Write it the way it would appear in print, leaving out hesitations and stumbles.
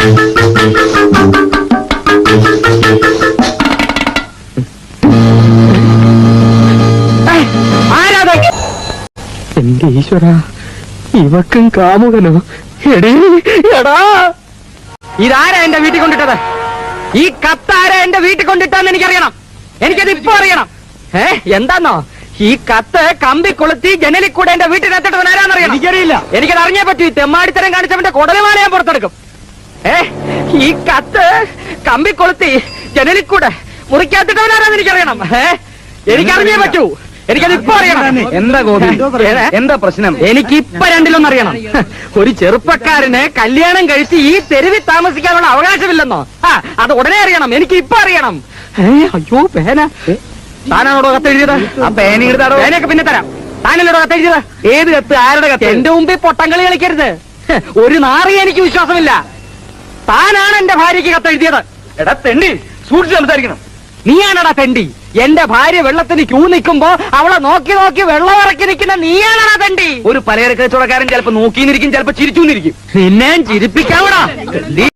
എന്റെ ഈശ്വര, ഇവക്കും കാമുകനോ? എടാ, ഇതാരാ എന്റെ വീട്ടിൽ കൊണ്ടിട്ടത്? ഈ കത്താരാ എന്റെ വീട്ടിൽ കൊണ്ടിട്ടെന്ന് എനിക്കറിയണം. എനിക്കത് ഇപ്പൊ അറിയണം. എന്താന്നോ ഈ കത്ത് കമ്പി കൊളുത്തി ജനലിൽ കൂടെ എന്റെ വീട്ടിനകത്തിട്ട് ആരാന്നറിയണം. എനിക്കറിയില്ല. എനിക്കത് അറിഞ്ഞേ പറ്റൂ. ഈ തെമ്മാടിത്തരം കാണിച്ചവന്റെ കുടലുമാല ഞാൻ പുറത്തെടുക്കും. ഈ കത്ത് കമ്പി കൊളുത്തി ജനലിൽ കൂടെ മുറിക്കകത്തിട്ടവനാരാന്ന് എനിക്കറിയണം. എനിക്കറിഞ്ഞേ പറ്റൂ. എനിക്കത് ഇപ്പൊ അറിയണം. എന്താ ഗോപി, എന്താ പ്രശ്നം? എനിക്ക് ഇപ്പൊ രണ്ടിലൊന്നറിയണം. ഒരു ചെറുപ്പക്കാരന് കല്യാണം കഴിച്ച് ഈ തെരുവിൽ താമസിക്കാനുള്ള അവകാശമില്ലെന്നോ? അത് ഉടനെ അറിയണം. എനിക്ക് ഇപ്പൊ അറിയണം. അയ്യോ, പേന താനാണോടോ കത്തെഴുതിയത്? ആ പേനയെടുത്താടോ. പേനയൊക്കെ പിന്നെ തരാം. താനല്ലോടോ കത്തെഴുതിയത്? ഏത് കത്ത്? ആരുടെ കത്ത്? എന്റെ മുമ്പിൽ പൊട്ടങ്കളി കളിക്കരുത്. ഒരു നാറിയെ എനിക്ക് വിശ്വാസമില്ല. താനാണ് എന്റെ ഭാര്യയ്ക്ക് കത്തെഴുതിയത്. എടാ തെണ്ടി, സൂക്ഷിച്ച് സംസാരിക്കണം. നീയാണടാ തെണ്ടി. എന്റെ ഭാര്യ വെള്ളത്തിന് ക്യൂ നിൽക്കുമ്പോ അവളെ നോക്കി നോക്കി വെള്ളം ഇറക്കി നിൽക്കുന്ന നീയാണടാ തെണ്ടി. ഒരു പലചരക്ക് കച്ചവടക്കാരൻ ചിലപ്പോ നോക്കിന്നിരിക്കും, ചിലപ്പോ ചിരിച്ചുന്നിരിക്കും. നിന്നെ ചിരിപ്പിക്കാവടാ.